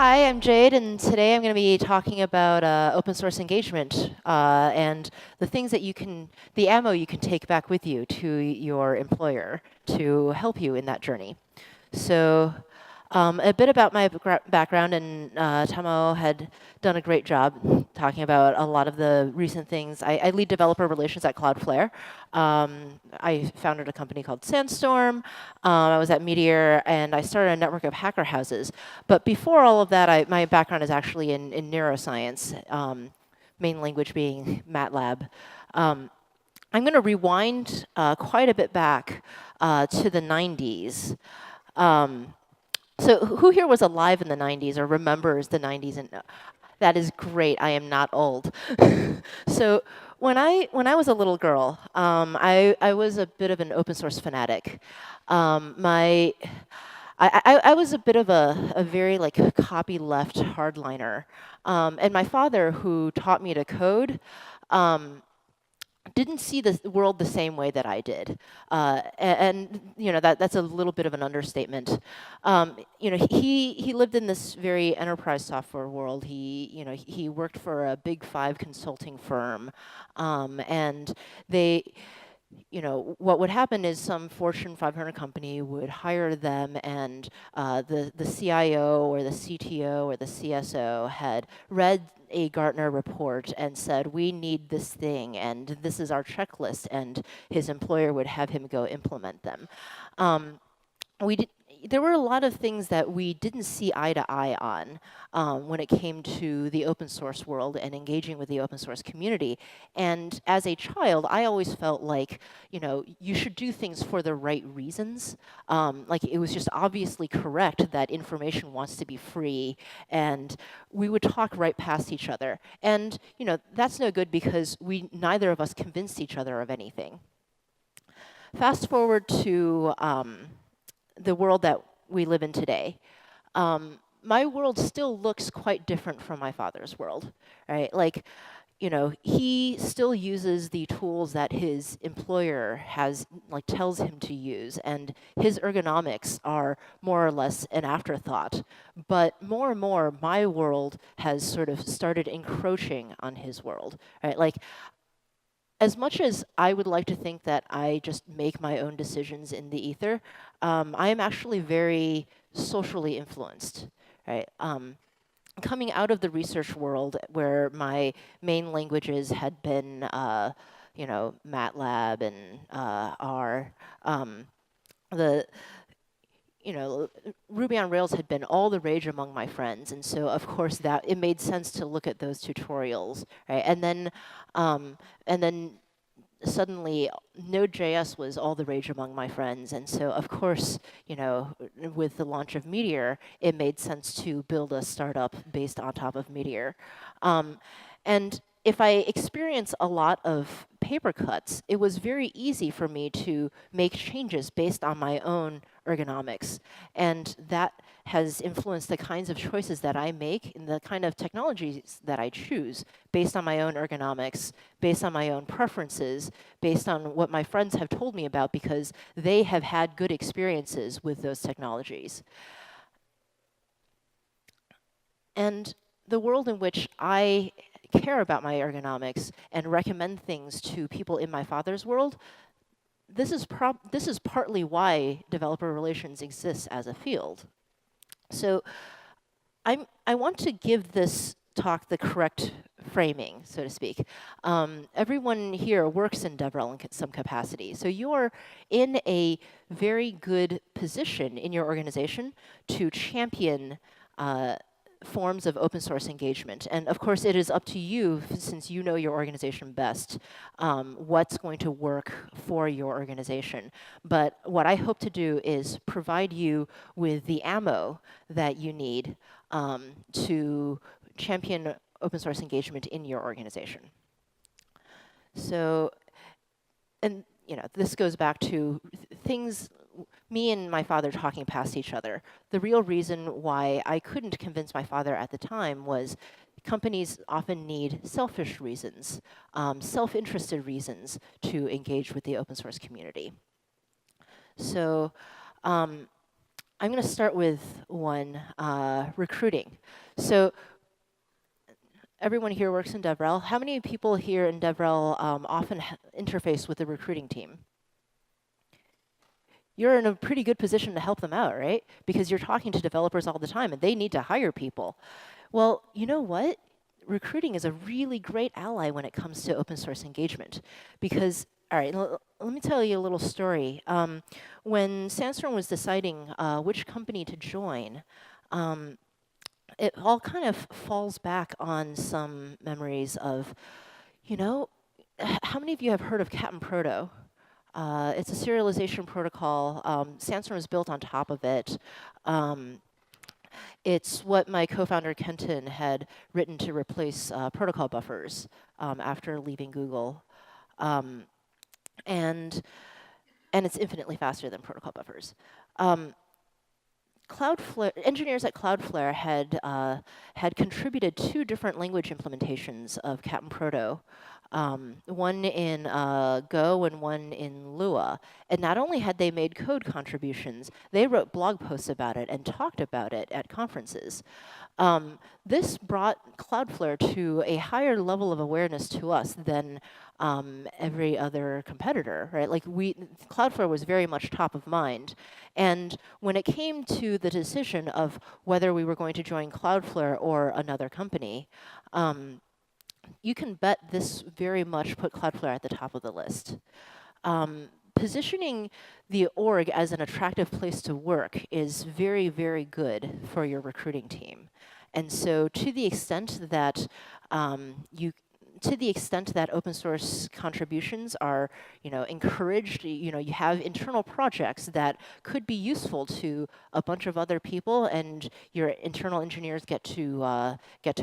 Hi, I'm Jade, and today I'm going to be talking about open source engagement and the things that the ammo you can take back with you to your employer to help you in that journey. So a bit about my background, and Tamo had done a great job talking about a lot of the recent things. I lead developer relations at Cloudflare. I founded a company called Sandstorm. I was at Meteor, and I started a network of hacker houses. But before all of that, my background is actually in neuroscience, main language being MATLAB. I'm going to rewind quite a bit back to the 90s. So who here was alive in the 90s or remembers the 90s? And that is great. I am not old. So when I was a little girl, I was a bit of an open source fanatic. I was a bit of a very like copyleft hardliner. And my father, who taught me to code, didn't see the world the same way that I did, and you know that's a little bit of an understatement. You know, he lived in this very enterprise software world. He worked for a big 5 consulting firm, and they. You know, what would happen is some Fortune 500 company would hire them, and the CIO or the CTO or the CSO had read a Gartner report and said, we need this thing, and this is our checklist, and his employer would have him go implement them. There were a lot of things that we didn't see eye to eye on when it came to the open source world and engaging with the open source community. And as a child, I always felt like, you know, you should do things for the right reasons. Like it was just obviously correct that information wants to be free, and we would talk right past each other. And, you know, that's no good because neither of us convinced each other of anything. Fast forward to the world that we live in today. My world still looks quite different from my father's world, right? Like, you know, he still uses the tools that his employer tells him to use, and his ergonomics are more or less an afterthought. But more and more, my world has sort of started encroaching on his world, right? Like, as much as I would like to think that I just make my own decisions in the ether, I am actually very socially influenced, right? Coming out of the research world, where my main languages had been, you know, MATLAB and R, you know, Ruby on Rails had been all the rage among my friends, and so of course that it made sense to look at those tutorials, right? And then suddenly Node.js was all the rage among my friends, and so of course, you know, with the launch of Meteor, it made sense to build a startup based on top of Meteor. And if I experience a lot of paper cuts, it was very easy for me to make changes based on my own ergonomics. And that has influenced the kinds of choices that I make and the kind of technologies that I choose based on my own ergonomics, based on my own preferences, based on what my friends have told me about because they have had good experiences with those technologies. And the world in which I care about my ergonomics and recommend things to people in my father's world, this is partly why developer relations exists as a field. So I want to give this talk the correct framing, so to speak. Everyone here works in DevRel in some capacity. So you're in a very good position in your organization to champion forms of open source engagement. And of course, it is up to you, since you know your organization best, what's going to work for your organization. But what I hope to do is provide you with the ammo that you need to champion open source engagement in your organization. So, and you know, this goes back to things, me and my father talking past each other. The real reason why I couldn't convince my father at the time was companies often need selfish reasons, self-interested reasons to engage with the open source community. So I'm I'm going to start with one, recruiting. So everyone here works in DevRel. How many people here in DevRel often interface with the recruiting team? You're in a pretty good position to help them out, right? Because you're talking to developers all the time, and they need to hire people. Well, you know what? Recruiting is a really great ally when it comes to open source engagement. Because, all right, let me tell you a little story. When Sandstorm was deciding which company to join, it all kind of falls back on some memories of, you know, how many of you have heard of Cap'n Proto? It's a serialization protocol. Sandstorm is built on top of it. It's what my co-founder Kenton had written to replace protocol buffers after leaving Google. And it's infinitely faster than protocol buffers. Cloudflare, engineers at Cloudflare had contributed 2 different language implementations of Cap'n Proto, one in Go and one in Lua. And not only had they made code contributions, they wrote blog posts about it and talked about it at conferences. This brought Cloudflare to a higher level of awareness to us than every other competitor, right? Like Cloudflare was very much top of mind. And when it came to the decision of whether we were going to join Cloudflare or another company, you can bet this very much put Cloudflare at the top of the list. Positioning the org as an attractive place to work is very, very good for your recruiting team. And so to the extent that open source contributions are, encouraged, you have internal projects that could be useful to a bunch of other people, and your internal engineers get to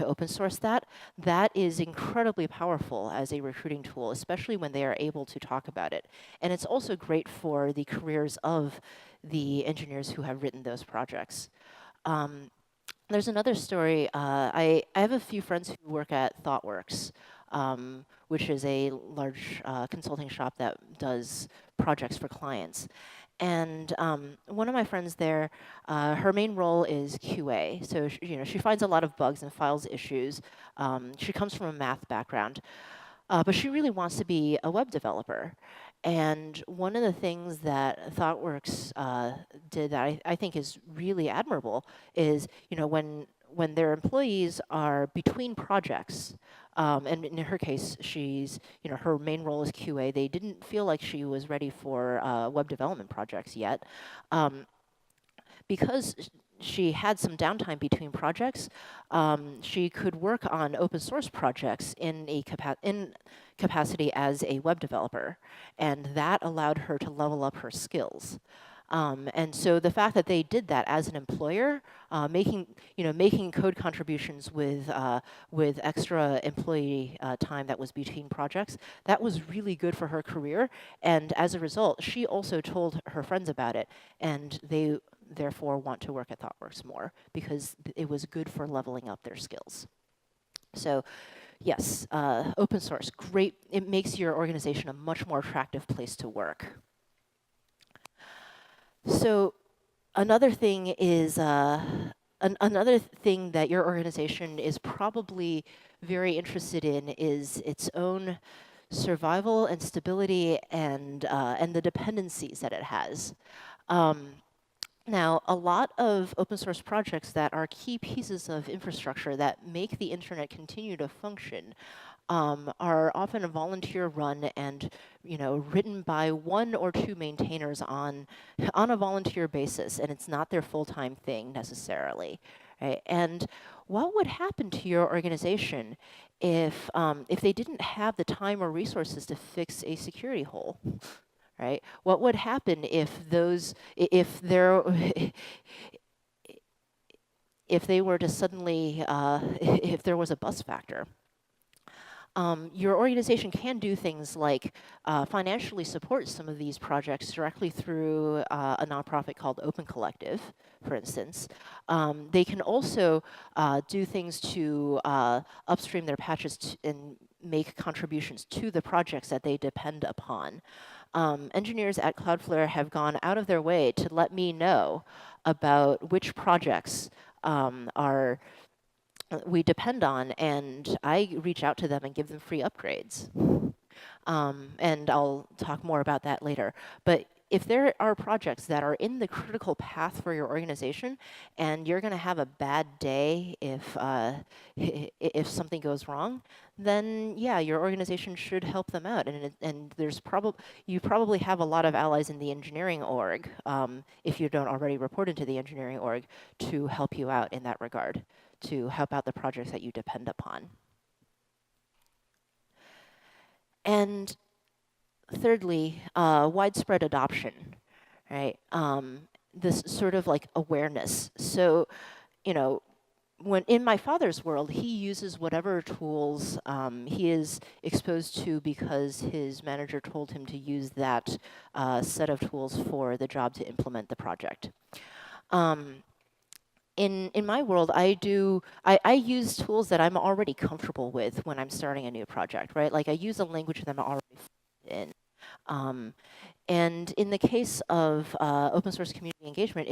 open source that. That is incredibly powerful as a recruiting tool, especially when they are able to talk about it. And it's also great for the careers of the engineers who have written those projects. There's another story. I have a few friends who work at ThoughtWorks, which is a large consulting shop that does projects for clients. And one of my friends there, her main role is QA. So she finds a lot of bugs and files issues. She comes from a math background, but she really wants to be a web developer. And one of the things that ThoughtWorks did that I think is really admirable is, when their employees are between projects, and in her case, she's, her main role is QA. They didn't feel like she was ready for web development projects yet. Because she had some downtime between projects, she could work on open source projects in capacity as a web developer, and that allowed her to level up her skills. And so the fact that they did that as an employer, making code contributions with extra employee time that was between projects, that was really good for her career. And as a result, she also told her friends about it, and they therefore want to work at ThoughtWorks more because it was good for leveling up their skills. So yes, open source, great. It makes your organization a much more attractive place to work. So another thing is, another thing that your organization is probably very interested in is its own survival and stability and the dependencies that it has. Now, a lot of open source projects that are key pieces of infrastructure that make the internet continue to function are often volunteer run and written by 1 or 2 maintainers on a volunteer basis, and it's not their full-time thing necessarily, right? And what would happen to your organization if they didn't have the time or resources to fix a security hole? Right? What would happen if they were to suddenly, if there was a bus factor? Your organization can do things like financially support some of these projects directly through a nonprofit called Open Collective, for instance. They can also do things to upstream their patches and make contributions to the projects that they depend upon. Engineers at Cloudflare have gone out of their way to let me know about which projects are we depend on, and I reach out to them and give them free upgrades. And I'll talk more about that later. But if there are projects that are in the critical path for your organization, and you're going to have a bad day if something goes wrong, then yeah, your organization should help them out. And you probably have a lot of allies in the engineering org, if you don't already report into the engineering org, to help you out in that regard, to help out the projects that you depend upon. And thirdly, widespread adoption, right? This sort of like awareness. So, when in my father's world, he uses whatever tools he is exposed to because his manager told him to use that set of tools for the job to implement the project. In my world, I use tools that I'm already comfortable with when I'm starting a new project, right? Like I use a language that I'm already in. And in the case of open source community engagement,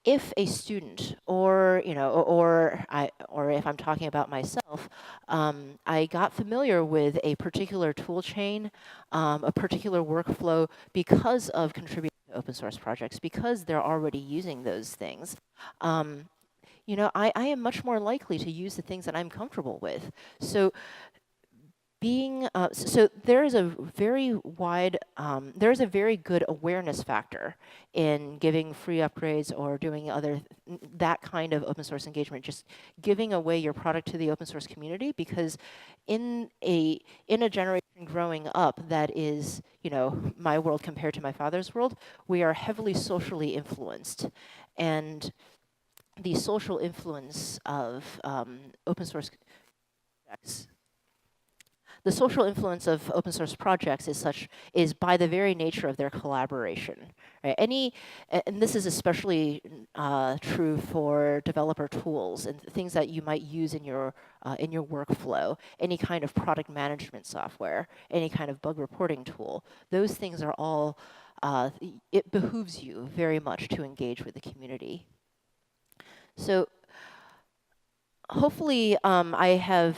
if a student or if I'm talking about myself, I got familiar with a particular tool chain, a particular workflow because of contributing to open source projects, because they're already using those things. I am much more likely to use the things that I'm comfortable with. So there is a very good awareness factor in giving free upgrades or doing that kind of open source engagement, just giving away your product to the open source community, because in a generation growing up that is, my world compared to my father's world, we are heavily socially influenced. And the social influence of open source projects. The social influence of open source projects is by the very nature of their collaboration. Right? And this is especially true for developer tools and things that you might use in your workflow. Any kind of product management software, any kind of bug reporting tool. Those things are all. It behooves you very much to engage with the community. So hopefully, I have,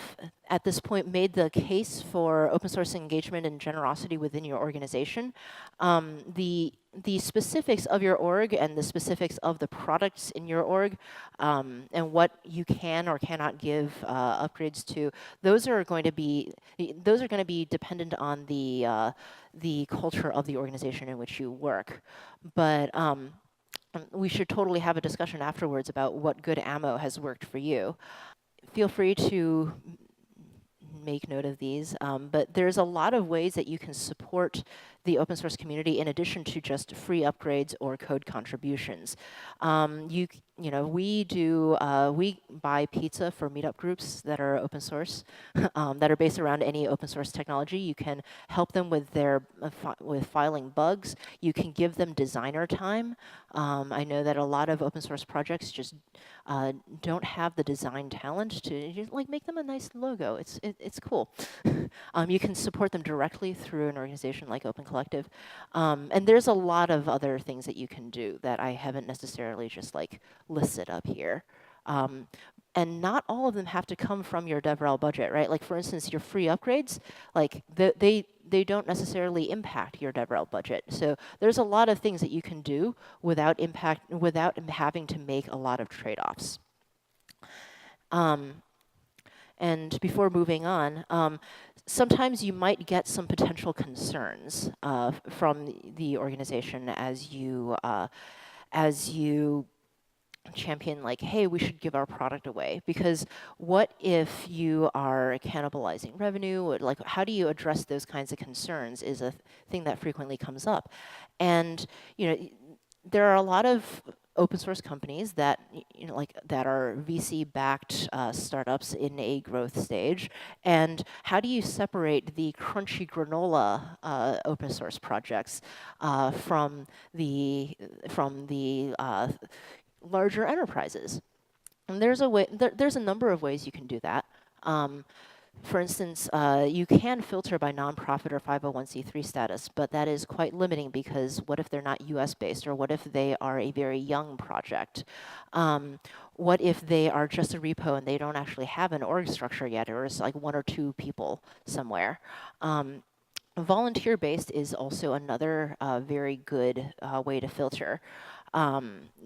at this point, made the case for open source engagement and generosity within your organization. The specifics of your org and the specifics of the products in your org, and what you can or cannot give upgrades to, those are going to be dependent on the culture of the organization in which you work. But we should totally have a discussion afterwards about what good ammo has worked for you. Feel free to make note of these, but there's a lot of ways that you can support the open source community in addition to just free upgrades or code contributions. We buy pizza for meetup groups that are open source, that are based around any open source technology. You can help them with with filing bugs. You can give them designer time. I know that a lot of open source projects just don't have the design talent to just, make them a nice logo. It's cool. You can support them directly through an organization like Open Collective. And there's a lot of other things that you can do that I haven't necessarily just listed up here. And not all of them have to come from your DevRel budget, right? Like for instance, your free upgrades, they don't necessarily impact your DevRel budget. So there's a lot of things that you can do without having to make a lot of trade-offs. And before moving on, sometimes you might get some potential concerns from the organization as you champion, hey, we should give our product away. Because what if you are cannibalizing revenue? How do you address those kinds of concerns is a thing that frequently comes up. And there are a lot of open source companies that that are VC-backed startups in a growth stage. And how do you separate the Crunchy Granola open source projects from the larger enterprises? And there's a number of ways you can do that. For instance, you can filter by nonprofit or 501c3 status, but that is quite limiting because what if they're not US-based, or what if they are a very young project? What if they are just a repo and they don't actually have an org structure yet, or it's like 1 or 2 people somewhere? Volunteer-based is also another very good way to filter.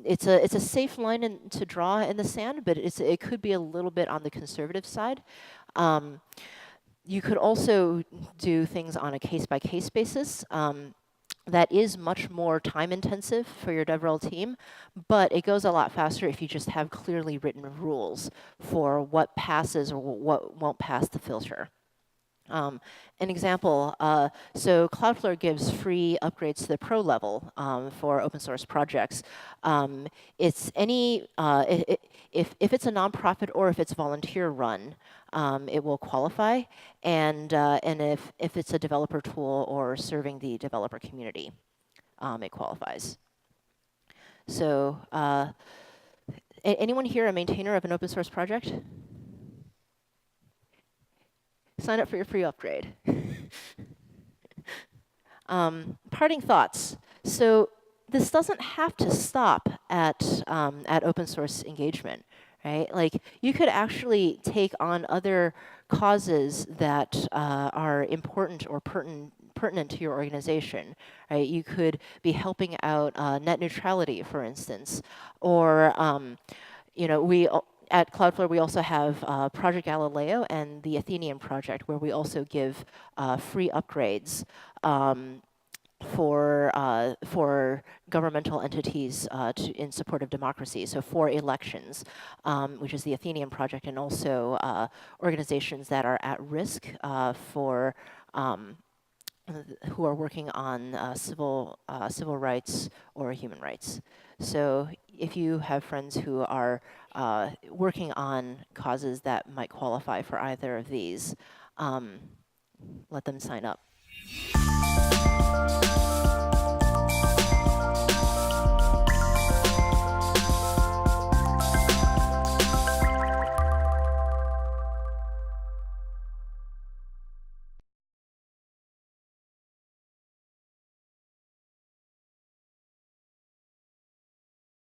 It's a safe line to draw in the sand, but it could be a little bit on the conservative side. You could also do things on a case-by-case basis. That is much more time-intensive for your DevRel team, but it goes a lot faster if you just have clearly written rules for what passes or what won't pass the filter. An example, so Cloudflare gives free upgrades to the pro level for open source projects. It's any, if it's a nonprofit or if it's volunteer run, it will qualify, and if it's a developer tool or serving the developer community, it qualifies. So anyone here a maintainer of an open source project? Sign up for your free upgrade. Parting thoughts. So this doesn't have to stop at open source engagement, right? Like, you could actually take on other causes that are important or pertinent to your organization, right? You could be helping out net neutrality, for instance, or you know, at Cloudflare, we also have Project Galileo and the Athenian project, where we also give free upgrades for governmental entities in support of democracy. So for elections, which is the Athenian project, and also organizations that are at risk for who are working on civil rights or human rights. So if you have friends who are working on causes that might qualify for either of these, let them sign up.